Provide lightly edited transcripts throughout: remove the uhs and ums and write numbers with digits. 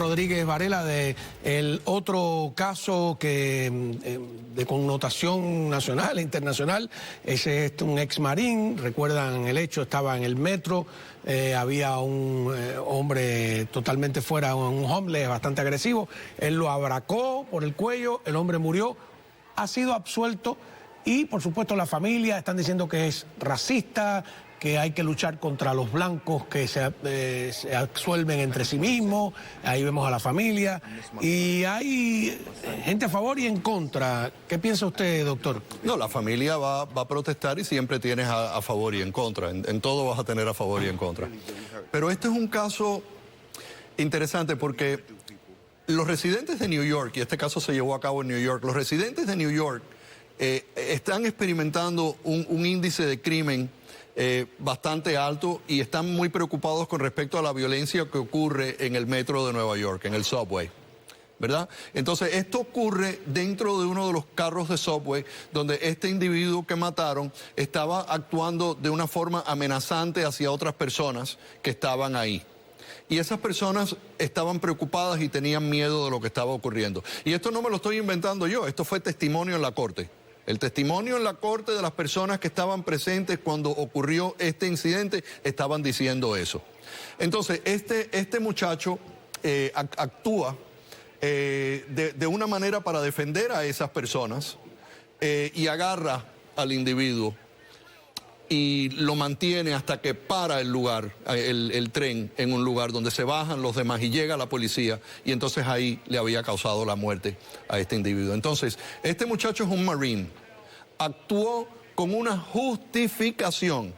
Rodríguez Varela, de el otro caso que de connotación nacional e internacional. Ese es un ex marín, recuerdan el hecho, estaba en el metro, había un hombre totalmente fuera, un homeless bastante agresivo, él lo abracó por el cuello, el hombre murió, ha sido absuelto y por supuesto la familia están diciendo que es racista, que hay que luchar contra los blancos que se absuelven entre sí mismos. Ahí vemos a la familia y hay gente a favor y en contra. ¿Qué piensa usted, doctor? No, la familia va a protestar y siempre tienes a favor y en contra. En todo vas a tener a favor y en contra. Pero este es un caso interesante porque los residentes de New York, y este caso se llevó a cabo en New York, los residentes de New York están experimentando un índice de crimen bastante alto y están muy preocupados con respecto a la violencia que ocurre en el metro de Nueva York, en el subway, ¿verdad? Entonces, esto ocurre dentro de uno de los carros de subway donde este individuo que mataron estaba actuando de una forma amenazante hacia otras personas que estaban ahí. Y esas personas estaban preocupadas y tenían miedo de lo que estaba ocurriendo. Y esto no me lo estoy inventando yo, esto fue testimonio en la corte. El testimonio en la corte de las personas que estaban presentes cuando ocurrió este incidente estaban diciendo eso. Entonces, este muchacho actúa de una manera para defender a esas personas y agarra al individuo y lo mantiene hasta que para el lugar, el tren, en un lugar donde se bajan los demás y llega la policía y entonces ahí le había causado la muerte a este individuo. Entonces, este muchacho es un marine, actuó con una justificación,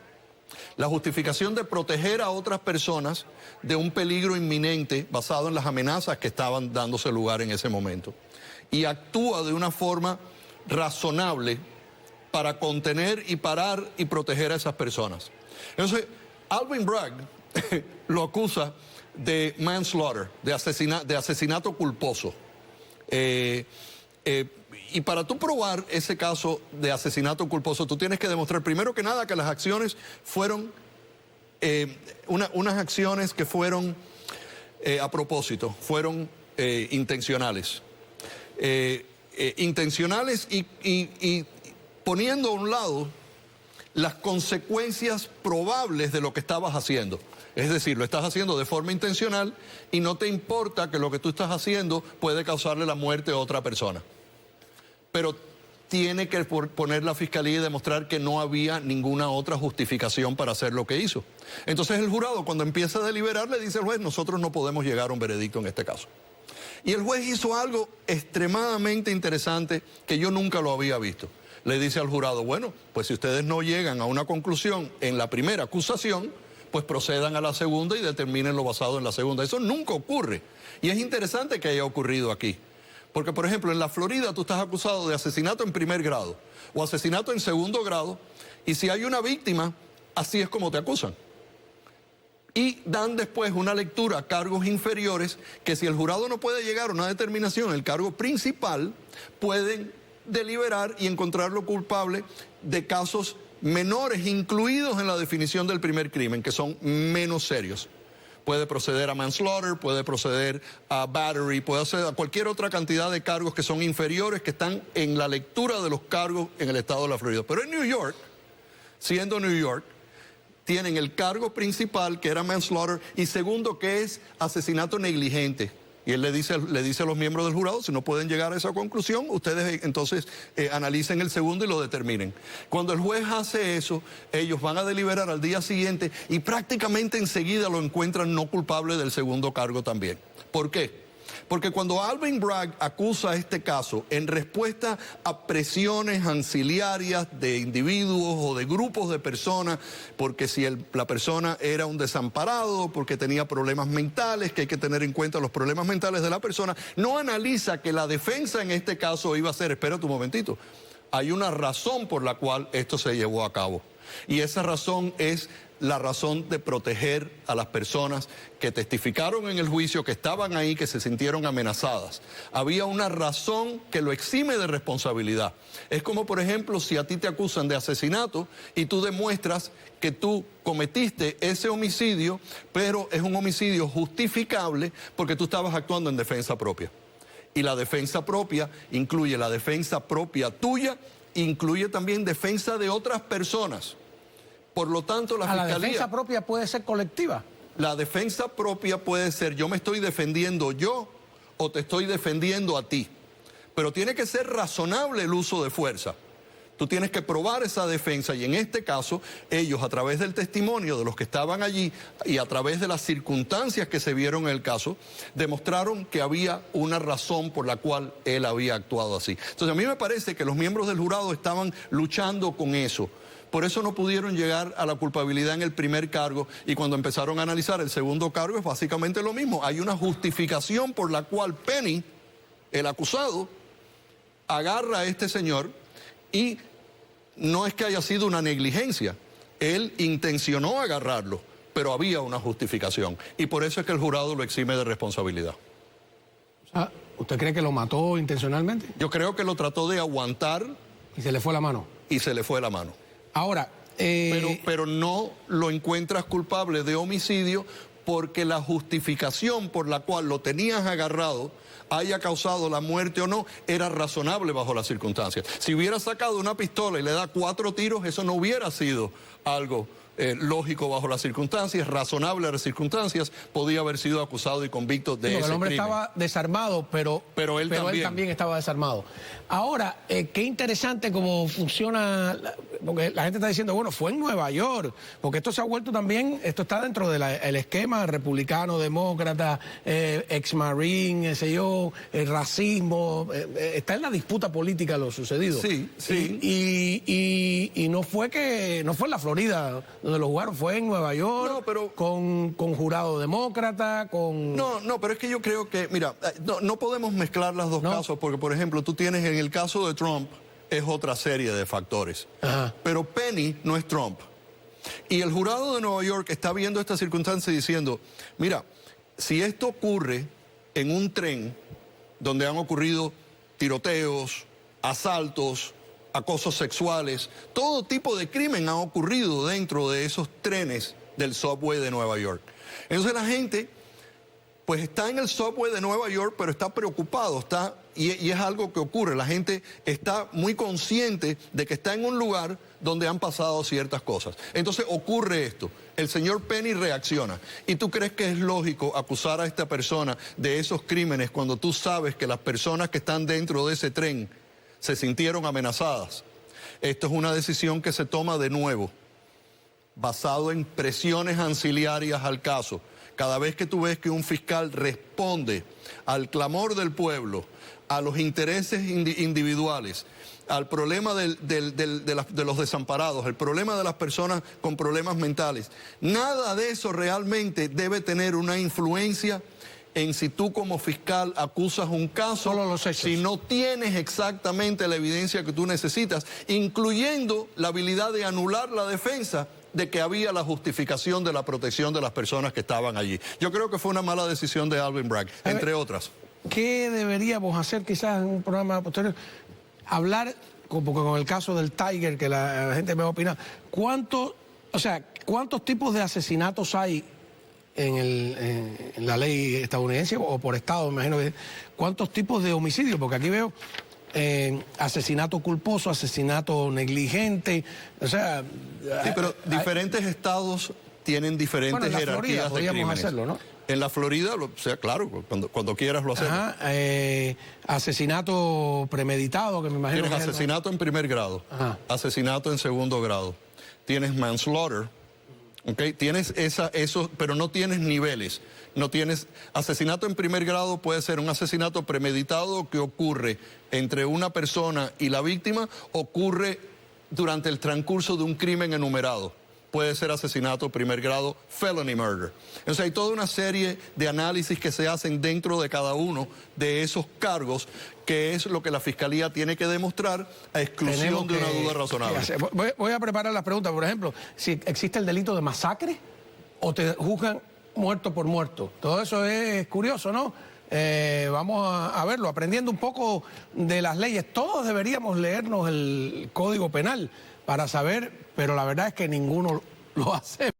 la justificación de proteger a otras personas de un peligro inminente basado en las amenazas que estaban dándose lugar en ese momento. Y actúa de una forma razonable para contener y parar y proteger a esas personas. Entonces, Alvin Bragg lo acusa de manslaughter, de asesinato culposo. Y para tú probar ese caso de asesinato culposo, tú tienes que demostrar primero que nada que las acciones fueron unas acciones que fueron a propósito, fueron intencionales. Intencionales y poniendo a un lado las consecuencias probables de lo que estabas haciendo. Es decir, lo estás haciendo de forma intencional y no te importa que lo que tú estás haciendo puede causarle la muerte a otra persona. Pero tiene que poner la fiscalía y demostrar que no había ninguna otra justificación para hacer lo que hizo. Entonces el jurado, cuando empieza a deliberar, le dice al juez, nosotros no podemos llegar a un veredicto en este caso. Y el juez hizo algo extremadamente interesante que yo nunca lo había visto. Le dice al jurado, bueno, pues si ustedes no llegan a una conclusión en la primera acusación, pues procedan a la segunda y determinen lo basado en la segunda. Eso nunca ocurre. Y es interesante que haya ocurrido aquí. Porque, por ejemplo, en la Florida tú estás acusado de asesinato en primer grado o asesinato en segundo grado, y si hay una víctima, así es como te acusan. Y dan después una lectura a cargos inferiores que si el jurado no puede llegar a una determinación, el cargo principal, pueden deliberar y encontrarlo culpable de casos menores incluidos en la definición del primer crimen, que son menos serios. Puede proceder a manslaughter, puede proceder a battery, puede hacer a cualquier otra cantidad de cargos que son inferiores, que están en la lectura de los cargos en el estado de la Florida. Pero en New York, siendo New York, tienen el cargo principal, que era manslaughter, y segundo, que es asesinato negligente. Y él le dice a los miembros del jurado, si no pueden llegar a esa conclusión, ustedes entonces analicen el segundo y lo determinen. Cuando el juez hace eso, ellos van a deliberar al día siguiente y prácticamente enseguida lo encuentran no culpable del segundo cargo también. ¿Por qué? Porque cuando Alvin Bragg acusa este caso en respuesta a presiones ancillarias de individuos o de grupos de personas, porque si la persona era un desamparado, porque tenía problemas mentales, que hay que tener en cuenta los problemas mentales de la persona, no analiza que la defensa en este caso iba a ser, espérate un momentito, hay una razón por la cual esto se llevó a cabo. Y esa razón es la razón de proteger a las personas que testificaron en el juicio, que estaban ahí, que se sintieron amenazadas. Había una razón que lo exime de responsabilidad. Es como, por ejemplo, si a ti te acusan de asesinato y tú demuestras que tú cometiste ese homicidio, pero es un homicidio justificable porque tú estabas actuando en defensa propia. Y la defensa propia incluye la defensa propia tuya, incluye también defensa de otras personas. Por lo tanto, la defensa propia puede ser colectiva. La defensa propia puede ser yo me estoy defendiendo yo o te estoy defendiendo a ti. Pero tiene que ser razonable el uso de fuerza. Tú tienes que probar esa defensa y en este caso ellos a través del testimonio de los que estaban allí y a través de las circunstancias que se vieron en el caso, demostraron que había una razón por la cual él había actuado así. Entonces a mí me parece que los miembros del jurado estaban luchando con eso. Por eso no pudieron llegar a la culpabilidad en el primer cargo y cuando empezaron a analizar el segundo cargo es básicamente lo mismo. Hay una justificación por la cual Penny, el acusado, agarra a este señor y no es que haya sido una negligencia. Él intencionó agarrarlo, pero había una justificación y por eso es que el jurado lo exime de responsabilidad. ¿Usted cree que lo mató intencionalmente? Yo creo que lo trató de aguantar. ¿Y se le fue la mano? Y se le fue la mano. Ahora, pero no lo encuentras culpable de homicidio porque la justificación por la cual lo tenías agarrado haya causado la muerte o no, era razonable bajo las circunstancias. Si hubiera sacado una pistola y le da 4 tiros, eso no hubiera sido algo lógico bajo las circunstancias, razonable a las circunstancias, podía haber sido acusado y convicto de ese crimen. El hombre estaba desarmado, pero él también estaba desarmado. Ahora, qué interesante cómo funciona, porque la gente está diciendo, bueno, fue en Nueva York, porque esto se ha vuelto también, esto está dentro del esquema republicano, demócrata, ex-marine, qué sé yo, el racismo, está en la disputa política lo sucedido. Sí, sí. Y no fue en la Florida donde lo jugaron, fue en Nueva York, no, pero, con jurado demócrata, con... No, pero es que yo creo que, mira, no podemos mezclar las dos casos, porque, por ejemplo, tú tienes en el caso de Trump, es otra serie de factores. Ajá. Pero Penny no es Trump. Y el jurado de Nueva York está viendo esta circunstancia y diciendo, mira, si esto ocurre en un tren donde han ocurrido tiroteos, asaltos, acosos sexuales, todo tipo de crimen ha ocurrido dentro de esos trenes del subway de Nueva York. Entonces la gente pues está en el subway de Nueva York, pero está preocupado, y es algo que ocurre. La gente está muy consciente de que está en un lugar donde han pasado ciertas cosas. Entonces ocurre esto, el señor Penny reacciona. ¿Y tú crees que es lógico acusar a esta persona de esos crímenes cuando tú sabes que las personas que están dentro de ese tren se sintieron amenazadas? Esto es una decisión que se toma de nuevo, basado en presiones ancillarias al caso. Cada vez que tú ves que un fiscal responde al clamor del pueblo, a los intereses individuales, al problema de los desamparados, el problema de las personas con problemas mentales, nada de eso realmente debe tener una influencia en si tú como fiscal acusas un caso, solo los hechos, si no tienes exactamente la evidencia que tú necesitas, incluyendo la habilidad de anular la defensa de que había la justificación de la protección de las personas que estaban allí. Yo creo que fue una mala decisión de Alvin Bragg, entre otras. ¿Qué deberíamos hacer quizás en un programa posterior? Hablar, porque con el caso del Tiger, que la gente me va a opinar, ¿cuántos tipos de asesinatos hay en la ley estadounidense o por estado? Me imagino que ¿cuántos tipos de homicidios? Porque aquí veo asesinato culposo, asesinato negligente, o sea... Sí, pero diferentes estados tienen diferentes jerarquías de crímenes. Hacerlo, ¿no? En la Florida, o sea, claro, cuando quieras lo hacemos. Ajá, asesinato premeditado, que me imagino... Tienes asesinato en primer grado, asesinato en segundo grado, tienes manslaughter, ¿okay? Tienes eso, pero no tienes niveles. No tienes asesinato en primer grado, puede ser un asesinato premeditado que ocurre entre una persona y la víctima, ocurre durante el transcurso de un crimen enumerado. puede ser asesinato primer grado, felony murder. O sea, hay toda una serie de análisis que se hacen dentro de cada uno de esos cargos, que es lo que la Fiscalía tiene que demostrar a exclusión de una duda razonable. Voy a preparar las preguntas. Por ejemplo, si existe el delito de masacre o te juzgan muerto por muerto. Todo eso es curioso, ¿no? Vamos a verlo, aprendiendo un poco de las leyes. Todos deberíamos leernos el Código Penal para saber, pero la verdad es que ninguno lo hacemos.